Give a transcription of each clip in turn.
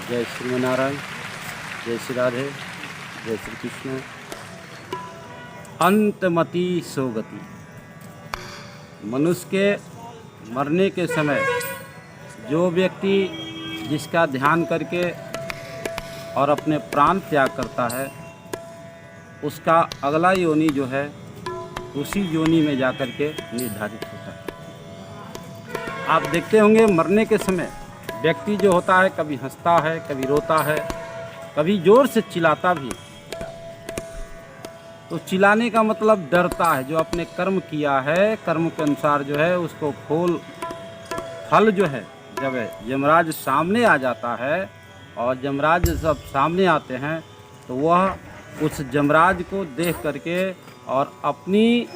जय श्रीमनारायण, जय श्री राधे, जय श्री कृष्ण। अंतमति सोगति। मनुष्य के मरने के समय जो व्यक्ति जिसका ध्यान करके और अपने प्राण त्याग करता है, उसका अगला योनि जो है उसी योनि में जाकर के निर्धारित होता है। आप देखते होंगे मरने के समय व्यक्ति जो होता है कभी हंसता है, कभी रोता है, कभी जोर से चिल्लाता भी। तो चिल्लाने का मतलब डरता है। जो अपने कर्म किया है, कर्म के अनुसार जो है उसको फल जो है, जब यमराज सामने आ जाता है और यमराज सब सामने आते हैं तो वह उस यमराज को देख करके और अपनी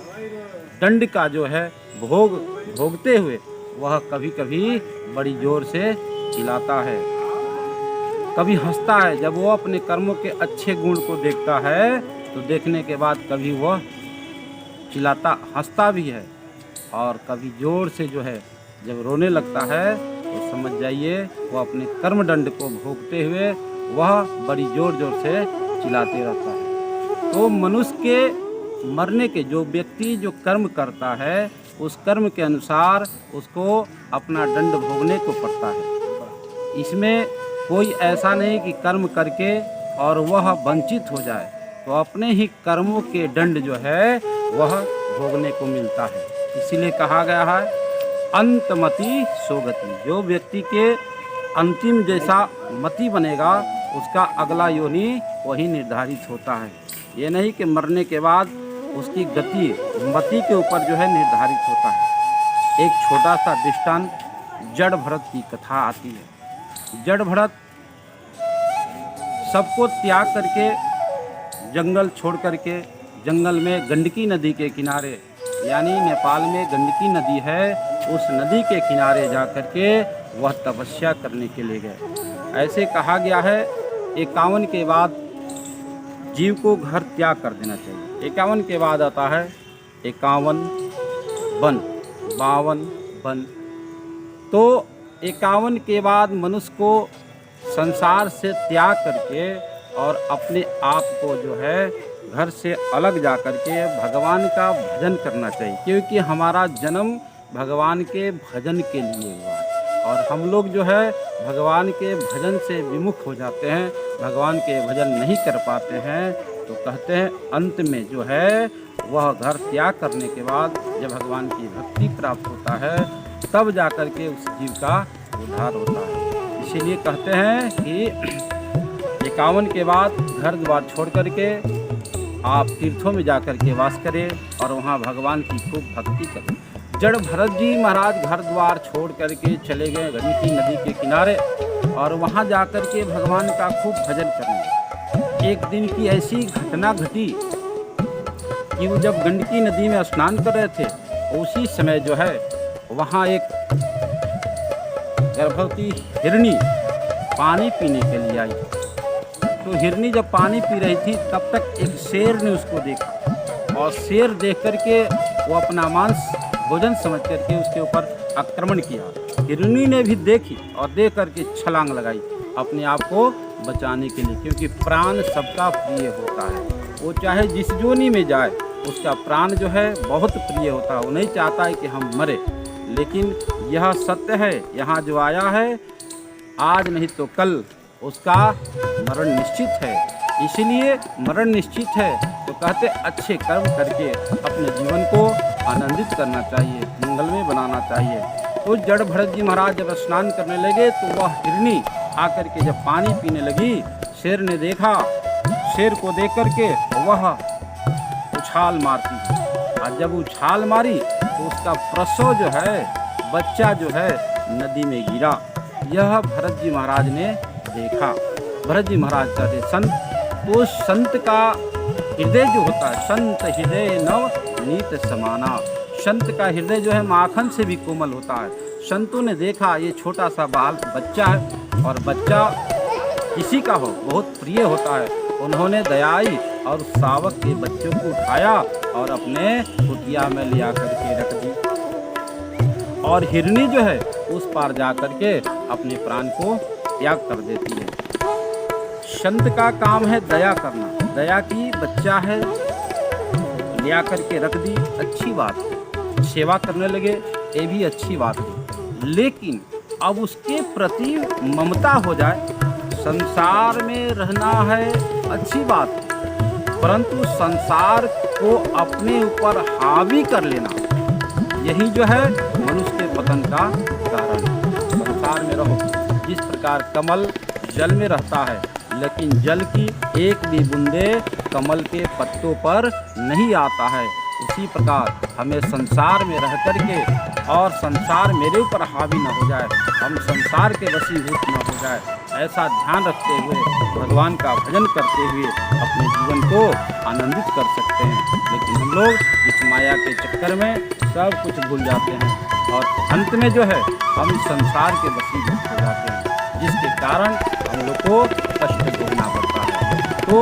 दंड का जो है भोगते हुए वह कभी कभी बड़ी जोर से चिल्लाता है, कभी हंसता है। जब वो अपने कर्मों के अच्छे गुण को देखता है तो देखने के बाद कभी वह चिल्लाता हंसता भी है, और कभी जोर से जो है जब रोने लगता है तो समझ जाइए वो अपने कर्म दंड को भोगते हुए वह बड़ी जोर जोर से चिल्लाते रहता है। तो मनुष्य के मरने के जो व्यक्ति जो कर्म करता है उस कर्म के अनुसार उसको अपना दंड भोगने को पड़ता है। इसमें कोई ऐसा नहीं कि कर्म करके और वह वंचित हो जाए, तो अपने ही कर्मों के दंड जो है वह भोगने को मिलता है। इसीलिए कहा गया है अंतमति सोगति। जो व्यक्ति के अंतिम जैसा मति बनेगा उसका अगला योनि वही निर्धारित होता है। ये नहीं कि मरने के बाद उसकी गति मति के ऊपर जो है निर्धारित होता है। एक छोटा सा दृष्टांत जड़ भरत की कथा आती है। जड़ भरत सबको त्याग करके जंगल छोड़ करके जंगल में गंडकी नदी के किनारे, यानी नेपाल में गंडकी नदी है, उस नदी के किनारे जा करके वह तपस्या करने के लिए गए। ऐसे कहा गया है 51 के बाद जीव को घर त्याग कर देना चाहिए। 51 के बाद आता है 51 वन, 52 वन। तो 51 के बाद मनुष्य को संसार से त्याग करके और अपने आप को जो है घर से अलग जा कर के भगवान का भजन करना चाहिए, क्योंकि हमारा जन्म भगवान के भजन के लिए हुआ है। और हम लोग जो है भगवान के भजन से विमुख हो जाते हैं, भगवान के भजन नहीं कर पाते हैं। तो कहते हैं अंत में जो है वह घर त्याग करने के बाद जब भगवान की भक्ति प्राप्त होता है तब जा कर के उस जीव का उद्धार होता है। इसीलिए कहते हैं कि 51 के बाद घर द्वार छोड़ करके आप तीर्थों में जाकर के वास करें और वहाँ भगवान की खूब भक्ति करें। जड़ भरत जी महाराज घर द्वार छोड़ करके चले गए गंडकी नदी के किनारे और वहाँ जाकर के भगवान का खूब भजन करने। एक दिन की ऐसी घटना घटी कि वो जब गंडकी नदी में स्नान कर रहे थे उसी समय जो है वहाँ एक गर्भवती हिरनी पानी पीने के लिए आई। तो हिरनी जब पानी पी रही थी तब तक एक शेर ने उसको देखा, और शेर देख करके वो अपना मांस भोजन समझ करके उसके ऊपर आक्रमण किया। हिरनी ने भी देखी और देख करके छलांग लगाई अपने आप को बचाने के लिए, क्योंकि प्राण सबका प्रिय होता है। वो चाहे जिस जोनी में जाए उसका प्राण जो है बहुत प्रिय होता है। वो नहीं चाहता है कि हम मरे, लेकिन यह सत्य है, यहाँ जो आया है आज नहीं तो कल उसका मरण निश्चित है। इसीलिए मरण निश्चित है तो कहते अच्छे कर्म करके अपने जीवन को आनंदित करना चाहिए, मंगलमय बनाना चाहिए। तो जड़ भरत जी महाराज जब स्नान करने लगे तो वह हिरनी आकर के जब पानी पीने लगी, शेर ने देखा, शेर को देख करके वह उछाल मारती है, और जब उछाल मारी तो उसका प्रसव जो है, बच्चा जो है नदी में गिरा। यह भरत जी महाराज ने देखा। भरत जी महाराज कहते संत, तो संत का हृदय जो होता है, संत हृदय नव नीत समाना, संत का हृदय जो है माखन से भी कोमल होता है। संतों ने देखा ये छोटा सा बाल बच्चा है और बच्चा किसी का हो बहुत प्रिय होता है, उन्होंने दयाई और सावक के बच्चों को उठाया और अपने कुटिया में लिया करके रख दी। और हिरनी जो है उस पार जा करके अपने प्राण को त्याग कर देती है। संत का काम है दया करना, दया की बच्चा है लिया करके रख दी, अच्छी बात है, सेवा करने लगे ये भी अच्छी बात है, लेकिन अब उसके प्रति ममता हो जाए, संसार में रहना है अच्छी बात है, परंतु संसार को अपने ऊपर हावी कर लेना यही जो है मनुष्य के पतन का कारण है। संसार में रहो, जिस प्रकार कमल जल में रहता है लेकिन जल की एक भी बूंदे कमल के पत्तों पर नहीं आता है, उसी प्रकार हमें संसार में रह करके और संसार मेरे ऊपर हावी न हो जाए, हम संसार के वशीभूत न हो जाए, ऐसा ध्यान रखते हुए भगवान का भजन करते हुए अपने जीवन को आनंदित कर सकते हैं। लेकिन हम लोग इस माया के चक्कर में सब कुछ भूल जाते हैं और अंत में जो है हम इस संसार के वशीभूत हो जाते हैं, जिसके कारण हम लोग को कष्ट भोगना पड़ता है। तो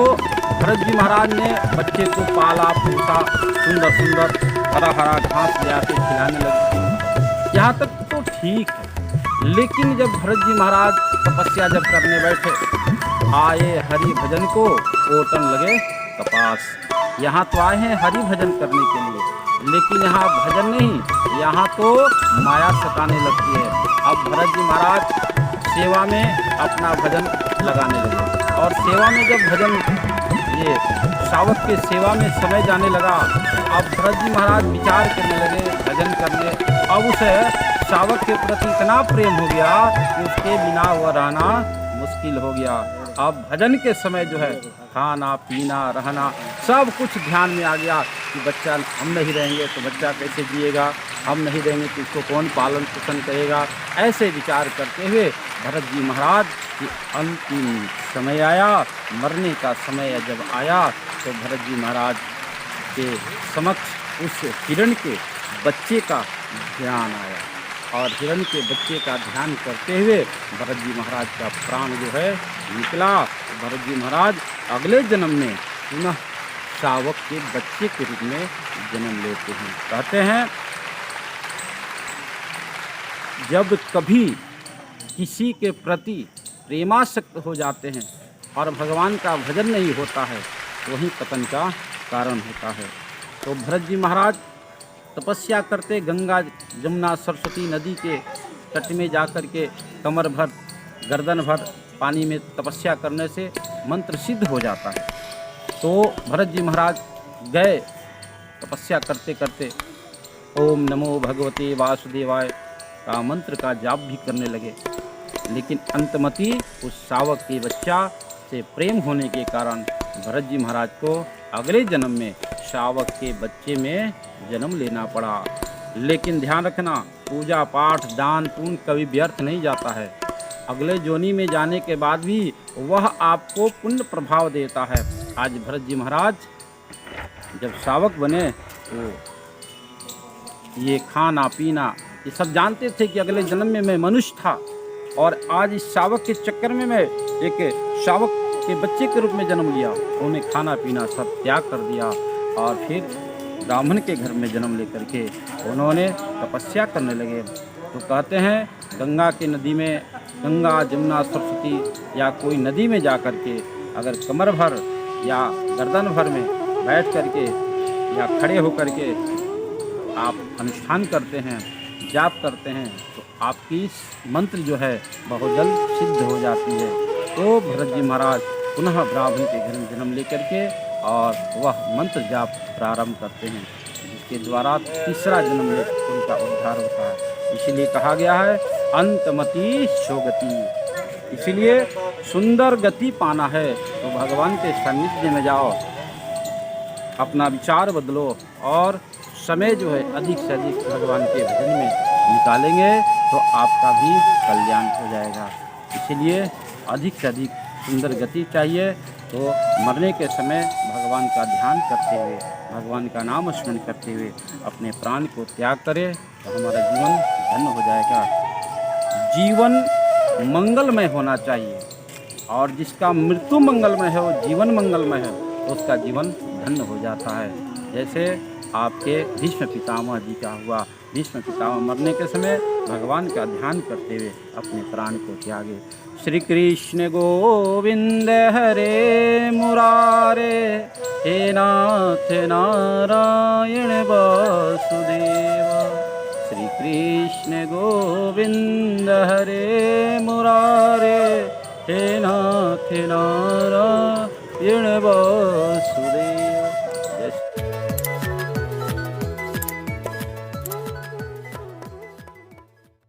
भरत जी महाराज ने बच्चे को पाला पोसा, सुंदर सुंदर हरा हरा घास ले आके खिलाने लगे, यहाँ तक तो ठीक है। लेकिन जब भरत जी महाराज तपस्या जब करने बैठे, आए हरि भजन को ओटन लगे कपास। यहाँ तो आए हैं हरि भजन करने के लिए, लेकिन यहाँ भजन नहीं, यहाँ तो माया सताने लगती है। अब भरत जी महाराज सेवा में अपना भजन लगाने लगे और सेवा में जब भजन ये सावक के सेवा में समय जाने लगा, अब भरत जी महाराज विचार करने लगे भजन करने। अब उसे सावक के प्रति इतना प्रेम हो गया कि उसके बिना वह रहना मुश्किल हो गया। अब भजन के समय जो है खाना पीना रहना सब कुछ ध्यान में आ गया कि बच्चा हम नहीं रहेंगे तो बच्चा कैसे जिएगा, हम नहीं रहेंगे तो इसको कौन पालन पोषण करेगा। ऐसे विचार करते हुए भरत जी महाराज की अंतिम समय आया, मरने का समय जब आया तो भरत जी महाराज के समक्ष उस हिरण के बच्चे का ध्यान आया और हिरण के बच्चे का ध्यान करते हुए भरत जी महाराज का प्राण जो है निकला। भरत जी महाराज अगले जन्म में पुनः शावक के बच्चे के रूप में जन्म लेते हैं। कहते हैं जब कभी किसी के प्रति प्रेमासक्त हो जाते हैं और भगवान का भजन नहीं होता है, वही पतन का कारण होता है। तो भरत जी महाराज तपस्या करते गंगा जमुना सरस्वती नदी के तट में जाकर के कमर भर गर्दन भर पानी में तपस्या करने से मंत्र सिद्ध हो जाता है। तो भरत जी महाराज गए तपस्या करते करते ओम नमो भगवते वासुदेवाय का मंत्र का जाप भी करने लगे, लेकिन अंतमति उस शावक के बच्चा से प्रेम होने के कारण भरत जी महाराज को अगले जन्म में शावक के बच्चे में जन्म लेना पड़ा। लेकिन ध्यान रखना, पूजा पाठ दान पुण्य कभी व्यर्थ नहीं जाता है। अगले जोनी में जाने के बाद भी वह आपको पुण्य प्रभाव देता है। आज भरत जी महाराज जब शावक बने तो ये खाना पीना ये सब जानते थे कि अगले जन्म में मैं मनुष्य था, और आज इस शावक के चक्कर में मैं एक शावक के बच्चे के रूप में जन्म लिया। उन्होंने खाना पीना सब त्याग कर दिया और फिर ब्राह्मण के घर में जन्म लेकर के उन्होंने तपस्या करने लगे। तो कहते हैं गंगा की नदी में, गंगा जमुना सरस्वती या कोई नदी में जा कर के अगर कमर भर या गर्दन भर में बैठ कर के या खड़े होकर के आप अनुष्ठान करते हैं, जाप करते हैं, तो आपकी मंत्र जो है बहुत जल्द सिद्ध हो जाती है। तो भरत जी महाराज पुनः ब्राह्मण के घर में जन्म लेकर के और वह मंत्र जाप प्रारंभ करते हैं, जिसके द्वारा तीसरा जन्म में उनका उद्धार होता है। इसीलिए कहा गया है अंतमति शोगति। इसीलिए सुंदर गति पाना है तो भगवान के सानिध्य में जाओ, अपना विचार बदलो और समय जो है अधिक से अधिक भगवान के भजन में निकालेंगे तो आपका भी कल्याण हो जाएगा। इसीलिए अधिक से अधिक सुंदर गति चाहिए। तो मरने के समय भगवान का ध्यान करते हुए, भगवान का नाम स्मरण करते हुए अपने प्राण को त्याग करें तो हमारा जीवन धन्य हो जाएगा। जीवन मंगलमय होना चाहिए, और जिसका मृत्यु मंगलमय है वो जीवन मंगलमय है तो उसका जीवन धन्य हो जाता है। जैसे आपके भीष्म पितामह जी का हुआ, भीष्म पितामह मरने के समय भगवान का ध्यान करते हुए अपने प्राण को त्यागे। श्री कृष्ण गोविंद हरे मुरारे, हे नाथ नारायण वासुदेव। श्री कृष्ण गोविंद हरे मुरारे, हे नाथ नारायण वासुदेव।